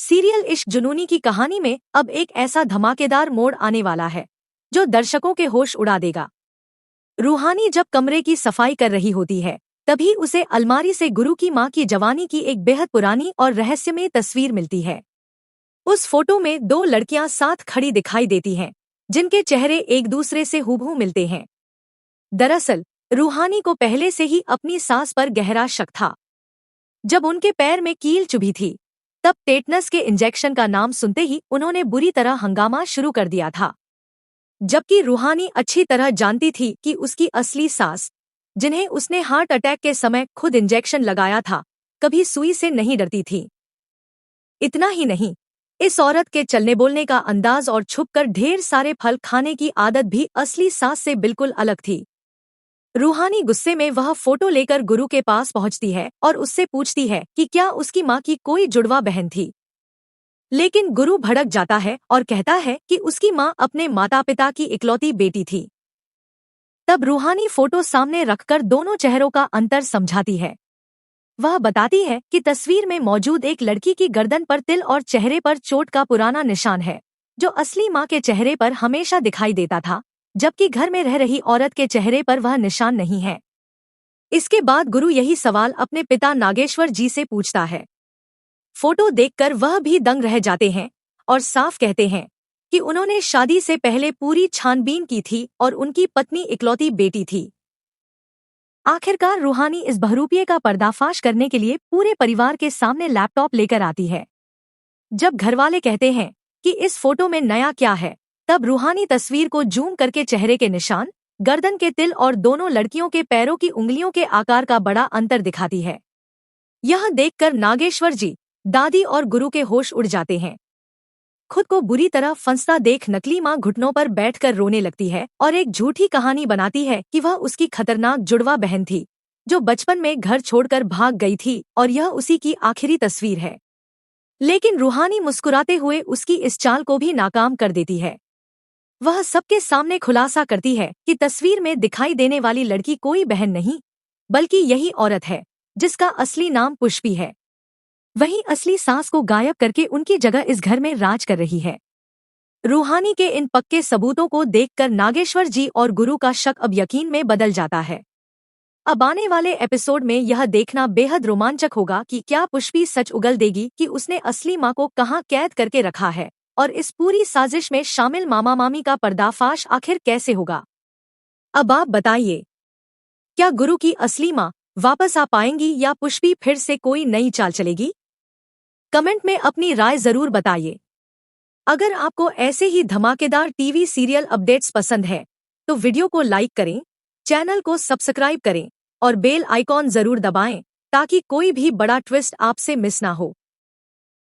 Serial इश्क जुनूनी की कहानी में अब एक ऐसा धमाकेदार मोड़ आने वाला है जो दर्शकों के होश उड़ा देगा। रूहानी जब कमरे की सफाई कर रही होती है, तभी उसे अलमारी से गुरु की मां की जवानी की एक बेहद पुरानी और रहस्यमय तस्वीर मिलती है। उस फोटो में दो लड़कियां साथ खड़ी दिखाई देती हैं, जिनके चेहरे एक दूसरे से हूबहू मिलते हैं। दरअसल रूहानी को पहले से ही अपनी सास पर गहरा शक था। जब उनके पैर में कील चुभी थी, तब टेटनस के इंजेक्शन का नाम सुनते ही उन्होंने बुरी तरह हंगामा शुरू कर दिया था। जबकि रूहानी अच्छी तरह जानती थी कि उसकी असली सास, जिन्हें उसने हार्ट अटैक के समय खुद इंजेक्शन लगाया था, कभी सुई से नहीं डरती थी। इतना ही नहीं, इस औरत के चलने बोलने का अंदाज और छुपकर ढेर सारे फल खाने की आदत भी असली सास से बिल्कुल अलग थी। रूहानी गुस्से में वह फोटो लेकर गुरु के पास पहुंचती है और उससे पूछती है कि क्या उसकी मां की कोई जुड़वा बहन थी। लेकिन गुरु भड़क जाता है और कहता है कि उसकी मां अपने माता पिता की इकलौती बेटी थी। तब रूहानी फोटो सामने रखकर दोनों चेहरों का अंतर समझाती है। वह बताती है कि तस्वीर में मौजूद एक लड़की की गर्दन पर तिल और चेहरे पर चोट का पुराना निशान है, जो असली मां के चेहरे पर हमेशा दिखाई देता था, जबकि घर में रह रही औरत के चेहरे पर वह निशान नहीं है। इसके बाद गुरु यही सवाल अपने पिता नागेश्वर जी से पूछता है। फोटो देखकर वह भी दंग रह जाते हैं और साफ कहते हैं कि उन्होंने शादी से पहले पूरी छानबीन की थी और उनकी पत्नी इकलौती बेटी थी। आखिरकार रूहानी इस बहरूपिये का पर्दाफाश करने के लिए पूरे परिवार के सामने लैपटॉप लेकर आती है। जब घरवाले कहते हैं कि इस फोटो में नया क्या है, तब रूहानी तस्वीर को जूम करके चेहरे के निशान, गर्दन के तिल और दोनों लड़कियों के पैरों की उंगलियों के आकार का बड़ा अंतर दिखाती है। यह देखकर नागेश्वर जी, दादी और गुरु के होश उड़ जाते हैं। खुद को बुरी तरह फंसता देख नकली मां घुटनों पर बैठकर रोने लगती है और एक झूठी कहानी बनाती है कि वह उसकी खतरनाक जुड़वा बहन थी, जो बचपन में घर छोड़कर भाग गई थी और यह उसी की आखिरी तस्वीर है। लेकिन रूहानी मुस्कुराते हुए उसकी इस चाल को भी नाकाम कर देती है। वह सबके सामने खुलासा करती है कि तस्वीर में दिखाई देने वाली लड़की कोई बहन नहीं, बल्कि यही औरत है जिसका असली नाम पुष्पी है। वही असली सास को गायब करके उनकी जगह इस घर में राज कर रही है। रूहानी के इन पक्के सबूतों को देखकर नागेश्वर जी और गुरु का शक अब यकीन में बदल जाता है। अब आने वाले एपिसोड में यह देखना बेहद रोमांचक होगा कि क्या पुष्पी सच उगल देगी कि उसने असली मां को कहां कैद करके रखा है, और इस पूरी साजिश में शामिल मामा मामी का पर्दाफाश आखिर कैसे होगा। अब आप बताइए, क्या गुरु की असली मां वापस आ पाएंगी या पुष्पी फिर से कोई नई चाल चलेगी? कमेंट में अपनी राय जरूर बताइए। अगर आपको ऐसे ही धमाकेदार टीवी सीरियल अपडेट्स पसंद है तो वीडियो को लाइक करें, चैनल को सब्सक्राइब करें और बेल आइकॉन जरूर दबाएं ताकि कोई भी बड़ा ट्विस्ट आपसे मिस ना हो।